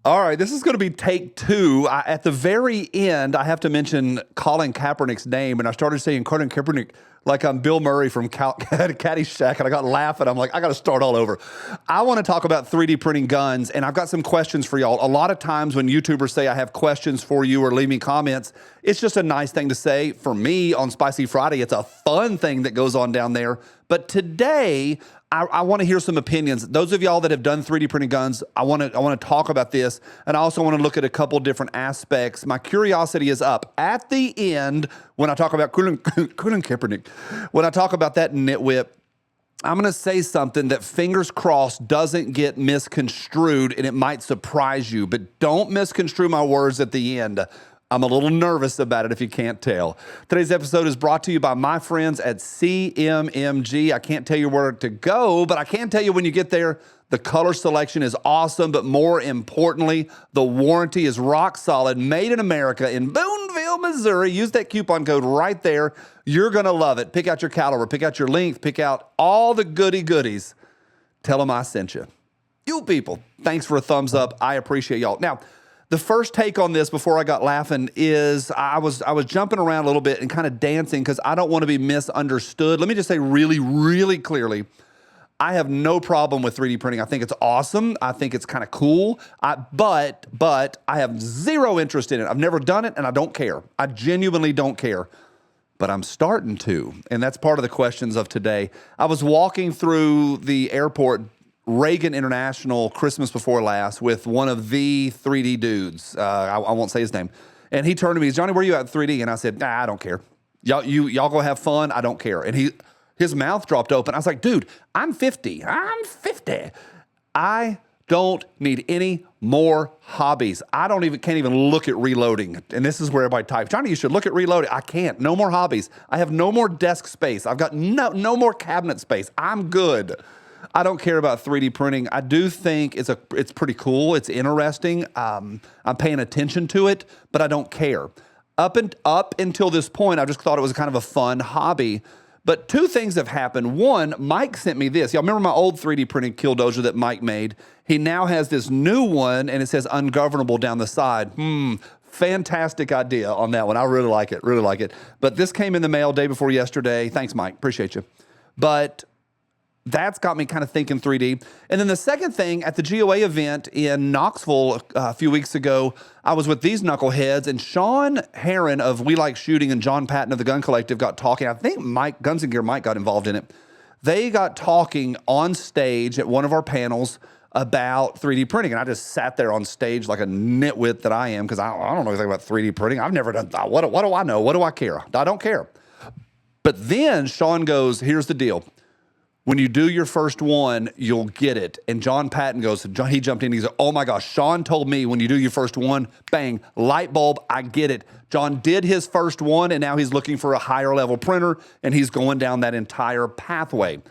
All right, this is going to be take two. At the very end, I have to mention Colin Kaepernick's name, and I started saying Colin Kaepernick like I'm Bill Murray from Caddyshack, and I got laughing. I'm like, I got to start all over. I want to talk about 3D printing guns, and I've got some questions for y'all. A lot of times when YouTubers say I have questions for you or leave me comments, it's just a nice thing to say. For me, on Spicy Friday, it's a fun thing that goes on down there. But today, I want to hear some opinions. Those of y'all that have done 3D printing guns, I want to talk about this, and I also want to look at a couple different aspects. My curiosity is up. At the end, when I talk about Colin Kaepernick, when I talk about that nitwit, I'm going to say something that, fingers crossed, doesn't get misconstrued, and it might surprise you, but don't misconstrue my words at the end. I'm a little nervous about it if you can't tell. Today's episode is brought to you by my friends at CMMG. I can't tell you where to go, but I can tell you when you get there, the color selection is awesome, but more importantly, the warranty is rock solid, made in America in Boonville, Missouri. Use that coupon code right there. You're going to love it. Pick out your caliber, pick out your length, pick out all the goodies. Tell them I sent you. You people, thanks for a thumbs up. I appreciate y'all. Now, the first take on this before I got laughing is I was jumping around a little bit and kind of dancing because I don't want to be misunderstood. Let me just say really clearly, I have no problem with 3D printing. I think it's awesome. I think it's kind of cool. But I have zero interest in it. I've never done it and I don't care. I genuinely don't care. But I'm starting to, and that's part of the questions of today. I was walking through the airport, Reagan International, Christmas before last, with one of the 3D dudes. I won't say his name. And he turned to me, Johnny, where are you at 3D? And I said, I don't care. Y'all go have fun. I don't care. And his mouth dropped open. I was like, dude, I'm 50. I don't need any more hobbies. I can't even look at reloading. And this is where everybody types, Johnny, you should look at reloading. I can't. No more hobbies. I have no more desk space. I've got no more cabinet space. I'm good. I don't care about 3D printing. I do think it's pretty cool. It's interesting. I'm paying attention to it, but I don't care. Up until this point, I just thought it was kind of a fun hobby. But two things have happened. One, Mike sent me this. Y'all remember my old 3D printed Killdozer that Mike made? He now has this new one, and it says ungovernable down the side. Fantastic idea on that one. I really like it. But this came in the mail day before yesterday. Thanks, Mike. Appreciate you. But that's got me kind of thinking 3D. And then the second thing, at the GOA event in Knoxville a few weeks ago, I was with these knuckleheads, and Sean Heron of We Like Shooting and John Patton of the Gun Collective got talking. I think Guns and Gear Mike got involved in it. They got talking on stage at one of our panels about 3D printing. And I just sat there on stage like a nitwit that I am, because I don't know anything about 3D printing. I've never done that. What do I know? What do I care? I don't care. But then Sean goes, here's the deal. When you do your first one, you'll get it. And John Patton goes, he jumped in, he said, oh my gosh, Sean told me when you do your first one, bang, light bulb, I get it. John did his first one, and now he's looking for a higher level printer, and he's going down that entire pathway.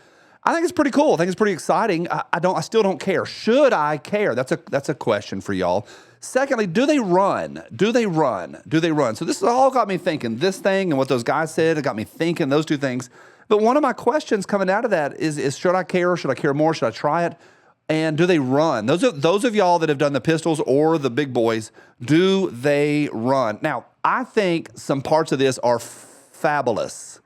I think it's pretty cool. I think it's pretty exciting. I still don't care. Should I care? That's a question for y'all. Secondly, do they run? So this all got me thinking. This thing and what those guys said, it got me thinking those two things. But one of my questions coming out of that is should I care? Should I care more? Should I try it? And do they run? Those of y'all that have done the pistols or the big boys, do they run? Now, I think some parts of this are fabulous.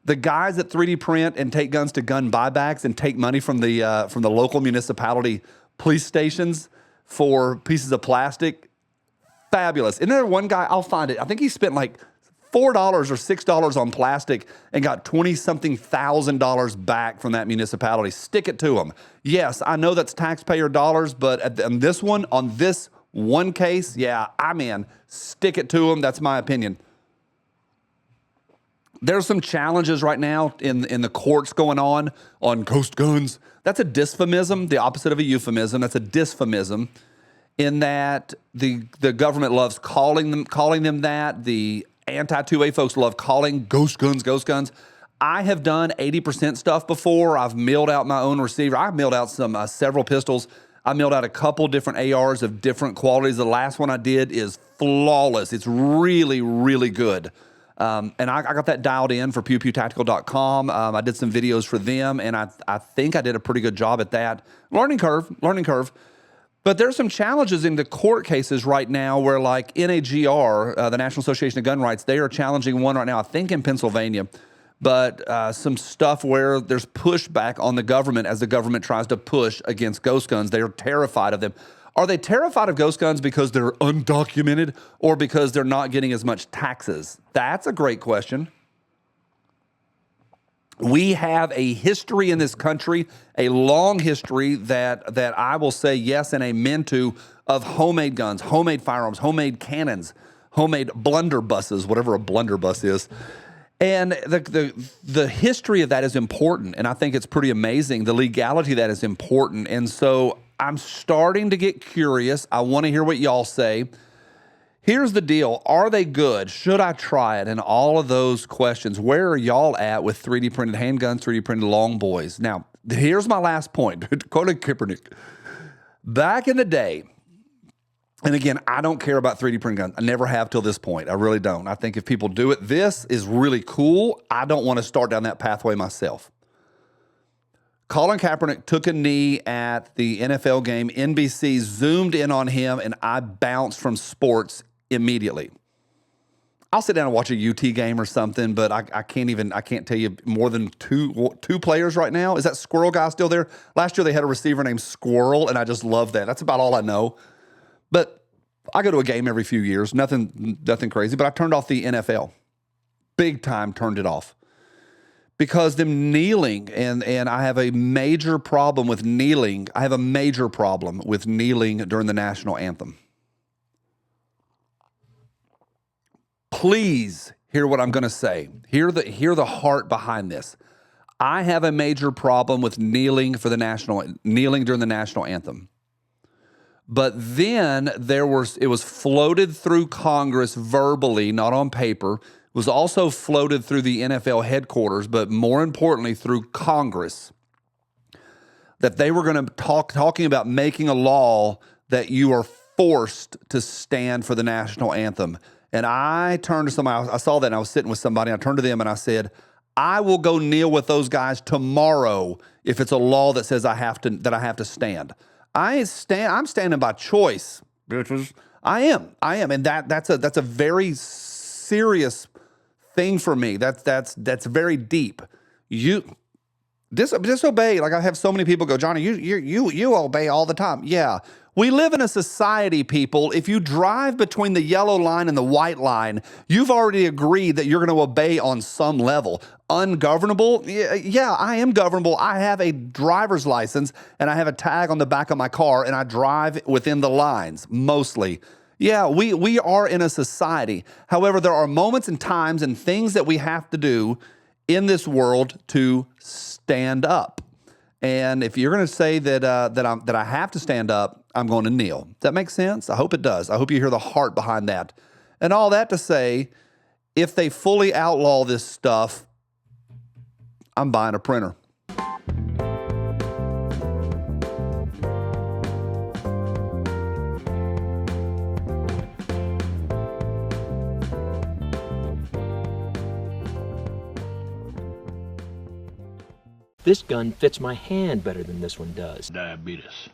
The guys that 3D print and take guns to gun buybacks and take money from the local municipality police stations for pieces of plastic, fabulous. Isn't there one guy, I'll find it, I think he spent like $4 or $6 on plastic and got $20-something thousand back from that municipality. Stick it to them. Yes, I know that's taxpayer dollars, but on this one case, yeah, I'm in. Stick it to them. That's my opinion. There's some challenges right now in the courts going on ghost guns. That's a dysphemism, the opposite of a euphemism. That's a dysphemism, in that the government loves calling them that. The anti-2A folks love calling ghost guns. I have done 80% stuff before. I've milled out my own receiver. I've milled out several pistols. I milled out a couple different ARs of different qualities. The last one I did is flawless. It's really good. And I got that dialed in for pewpewtactical.com. I did some videos for them, and I think I did a pretty good job at that. Learning curve. But there's some challenges in the court cases right now where, like NAGR, the National Association of Gun Rights, they are challenging one right now, I think in Pennsylvania, but some stuff where there's pushback on the government as the government tries to push against ghost guns. They are terrified of them. Are they terrified of ghost guns because they're undocumented or because they're not getting as much taxes? That's a great question. We have a history in this country, a long history that I will say yes and amen to, of homemade guns, homemade firearms, homemade cannons, homemade blunderbusses, whatever a blunderbuss is. And the history of that is important, and I think it's pretty amazing. The legality of that is important. And so I'm starting to get curious. I want to hear what y'all say. Here's the deal. Are they good? Should I try it? And all of those questions. Where are y'all at with 3D printed handguns, 3D printed long boys? Now, here's my last point. Quoting Kaepernick. Back in the day, and again, I don't care about 3D printed guns. I never have till this point. I really don't. I think if people do it, this is really cool. I don't want to start down that pathway myself. Colin Kaepernick took a knee at the NFL game. NBC zoomed in on him, and I bounced from sports immediately. I'll sit down and watch a UT game or something, but I can't tell you more than two players right now. Is that Squirrel guy still there? Last year they had a receiver named Squirrel, and I just love that. That's about all I know. But I go to a game every few years. Nothing crazy, but I turned off the NFL. Big time turned it off. Because them kneeling, and I have a major problem with kneeling. I have a major problem with kneeling during the national anthem. Please hear what I'm going to say. Hear the heart behind this. I have a major problem with kneeling during the national anthem. But then it was floated through Congress verbally, not on paper. It was also floated through the NFL headquarters, but more importantly through Congress, that they were going to talking about making a law that you are forced to stand for the national anthem. And I turned to somebody, I saw that and I was sitting with somebody, and I turned to them and I said, I will go kneel with those guys tomorrow if it's a law that says I have to stand. I'm standing by choice, bitches. I am. And that's a very serious thing for me. That's very deep. You disobey. Like, I have so many people go, Johnny, you obey all the time. Yeah. We live in a society, people. If you drive between the yellow line and the white line, you've already agreed that you're going to obey on some level. Ungovernable? Yeah, I am governable. I have a driver's license and I have a tag on the back of my car and I drive within the lines, mostly. Yeah, we are in a society. However, there are moments and times and things that we have to do in this world to stand up. And if you're going to say that I have to stand up, I'm going to kneel. Does that make sense? I hope it does. I hope you hear the heart behind that. And all that to say, if they fully outlaw this stuff, I'm buying a printer. This gun fits my hand better than this one does. Diabetes.